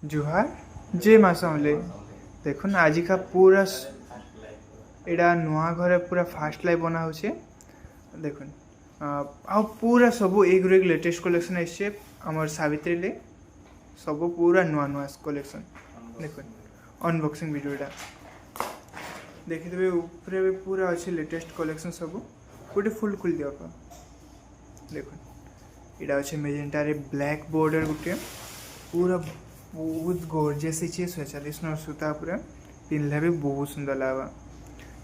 जुहार जे मासमले देखुन आज का पूरा एटा नुआ घर पूरा फास्ट लाइफ बना होचे देखुन आ पूरा सब एक रो एक लेटेस्ट कलेक्शन एसचे हमर सावित्री ले सब पूरा नुआ नुआ कलेक्शन देखुन अनबॉक्सिंग वीडियोटा देखि देबे ऊपर भी पूरा अच्छे लेटेस्ट कलेक्शन सब गोटे फुल खुल दिया देखुन एटा अच्छे मेजेंटा रे ब्लैक बॉर्डर गोटे पूरा बहुत गोर्जियस है 47 नंबर सूता पूरा पिंधला भी बहुत सुंदर लगा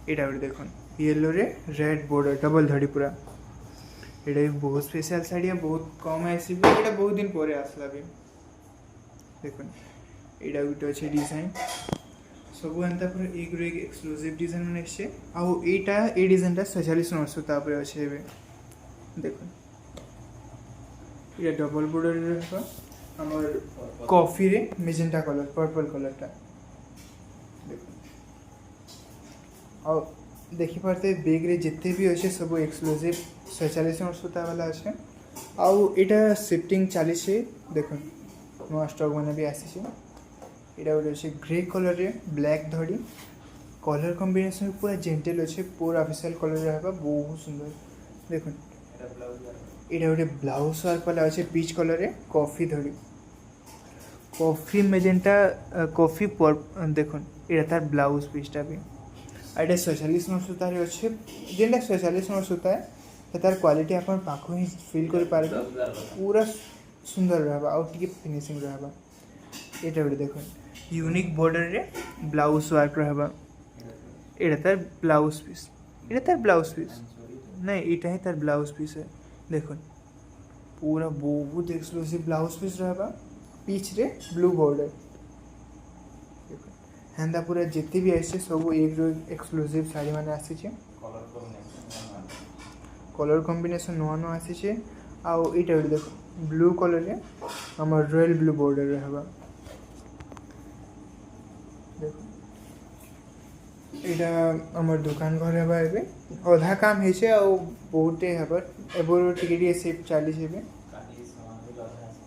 एटा गोटे देखुन येलो रे रेड बॉर्डर डबल धड़ी पूरा एटा भी बहुत स्पेशल साड़ी है बहुत कम आसी भी एटा बहुत दिन पर आसला भी देखुन एटा गोटे अच्छे डिजाइन सब एंता पूरा एक रो एक एक्सक्लूसिव डिजाइन माने छे आउ एटा ए डिजाइनटा 46 नंबर सूता पूरा अच्छे बे देखुन ये डबल बॉर्डर रहबा हमर कॉफी रे मेजेंटा कलर पर्पल कलरटा देखो और देखि पारते बैग रे जितने भी अच्छे सब एक्सक्लूसिव 47 नंबर सूता वाला अच्छे आउ एटा शिफ्टिंग चली छे देखो नुआ स्टॉक माने भी आसी छे एटा गोटे अच्छे ग्रे कलर रे ब्लैक धड़ी कलर कॉम्बिनेशन पूरा जेंटल अच्छे पूरा ऑफिशियल कलर रहबा बहुत सुंदर देखो एटा गोटे ब्लाउज वर्क वाला अच्छे पीच कलर रे कॉफी धड़ी कॉफी मेजेंटा कॉफी पर देखुन एटा तार ब्लाउज पीसटा भी एटा 47 नंबर सूता रे अच्छे जेंटा 47 नंबर सूता है तार क्वालिटी अपन पाखो ही फील कर पारबे पूरा सुंदर रहबा और टिके फिनिशिंग रहबा एटा गोटे देखुन यूनिक बॉर्डर रे ब्लाउज वर्क रहबा एटा तार ब्लाउज पीस नहीं एटा ही तार ब्लाउज पीस है देखुन पूरा बहुत एक्सक्लूसिव ब्लाउज पीस रहबा पीच रे ब्लू बॉर्डर हेंदा पूरा जितने भी आसे सब एक एक्सक्लूसिव साड़ी माने आसी छे कलर कॉम्बिनेशन नुआ नुआ आसी छे आउ एटा देखो ब्लू कलर रे हमर रॉयल ब्लू बॉर्डर रहबा देखो एटा हमर दुकान घर हेबा एबे आधा काम हे छे आउ बहुते हेबा एबो टिके सेफ चाली छे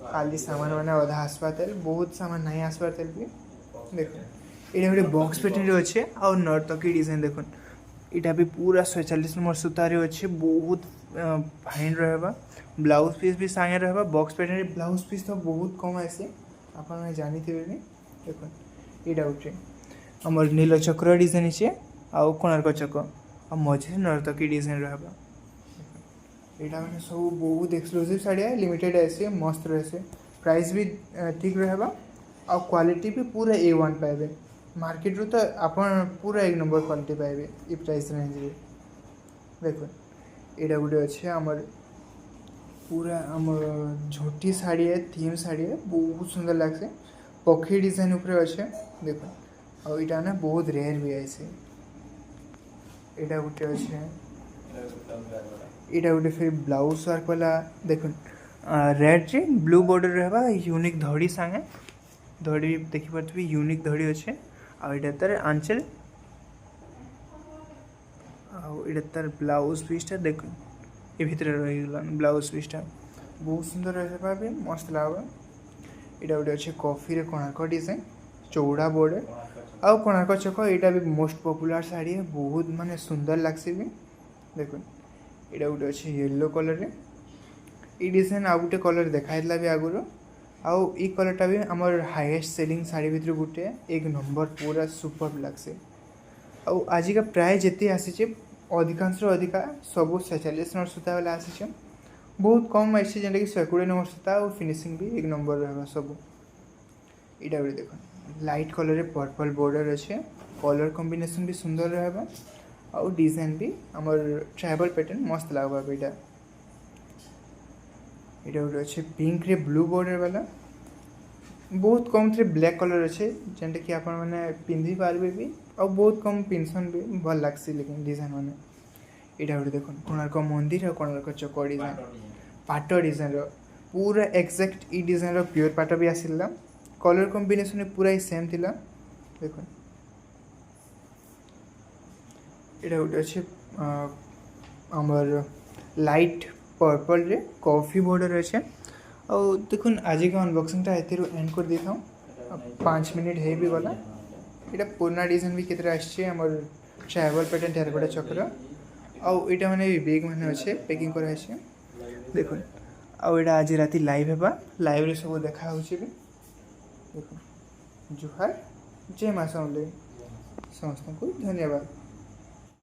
खाली सामान मैंने अधा आसपार तेल बहुत सामान नहीं आसपार तेल भी देखो ये गोटे बॉक्स पैटर्न रे अच्छे और नर्तकी डिजाइन देखो यहाँ भी पूरा 47 नंबर सूतार अच्छे बहुत फाइन रहबा ब्लाउज पीस भी सांगे रहबा बॉक्स पैटर्न रे ब्लाउज पीस तो बहुत कम आसे आपन जानी थे देखो यहाँ गोटे हमर नील चक्र डिजाइन है आउ कोणार्क चक्र और मझे नर्तकी डिजाइन रहबा यहाँ मैंने सब बहुत एक्सक्लूसिव साड़ी है लिमिटेड ऐसे मस्त रहे प्राइस भी ठीक रहबा और क्वालिटी भी पूरा A1 पाइबे मार्केट रू तो अपन पूरा एक नंबर क्वालिटी पाइबे ये प्राइस रेंज रे देखो यहाँ गोटे अच्छे आमर पूरा आमर झोटी साड़ी है थीम साड़ी है बहुत सुंदर लगसे पक्षी डिजाइन ऊपर अच्छे देखो और यहाँ ना बहुत रेयर भी ऐसे यहाँ गोटे अच्छे यहाँ गोटे फिर ब्लाउज वर्क वाला देखो रेड रे ब्लू बॉर्डर रहबा यूनिक धड़ी सांगे धड़ी देखि पारथि यूनिक धड़ी अच्छे आ एटा तार आंचल आ एटा तार ब्लाउज पीसटा देखो ए भितरे रही गला ब्लाउज पीसटा बहुत सुंदर रहबा भी मस्त लागबा एटा गोटे अच्छे कॉफी रे कोणार्क डिजाइन चौड़ा बॉर्डर आ कोणार्क चको एटा भी मोस्ट पॉपुलर साड़ी है बहुत माने सुंदर लागसे भी देखो यहाँ गोटे अच्छे येलो कलर रे ये डिजाइन आ गोटे कलर देखाइला भी आगुर आउ ई कलरटा भी आमर हाईएस्ट सेलिंग साड़ी भितर गोटे एक नंबर पूरा सुपर लागसे आउ आज का प्राय जिते आसी अधिकांश अधिका सब 47 नंबर सूता वाला आसी बहुत कम आसी जेनटा कि 120 नंबर सूता और फिनिशिंग भी एक नंबर रहबा सब यहाँ गोटे देखो लाइट कलर रे पर्पल बॉर्डर अच्छे कलर कॉम्बिनेशन भी सुंदर रहबा और डिजाइन भी आमर ट्राइबल पैटर्न मस्त लगवा बेटा यहाँ गोटे अच्छे पिंक रे ब्लू बॉर्डर वाला बहुत कम थे ब्लैक कलर अच्छे जेनटा कि आपण मैंने पिंधि पारबे भी और बहुत कम पिंसन भी भल लागसी लेकिन डिजाइन मैंने यहाँ गोटे देखो कोणार्क मंदिर और कोणार्क चक डिजाइन पाट डिजाइन पूरा एक्जाक्ट ई डिजाइन प्योर पाट भी आसला कलर कॉम्बिनेशन पूरा ही सेम थिला देखो यहाँ गोटे अच्छे आमर लाइट पर्पल रे कॉफी बॉर्डर अच्छे और देखुन आज का अनबॉक्सिंग एंड कर देता 5 मिनिट है भी गला इटा पुराना डिजाइन भी केतरा आछे हमर ट्रैवल पैटर्न टेराकोटा चक्र आउ इटा माने बैग माने अच्छे पैकिंग करा है देखो आउ इटा आज राति लाइव हेबा लाइव रे सब देखा होछि भी देखो जुहार जय मां समले समस्त को धन्यवाद।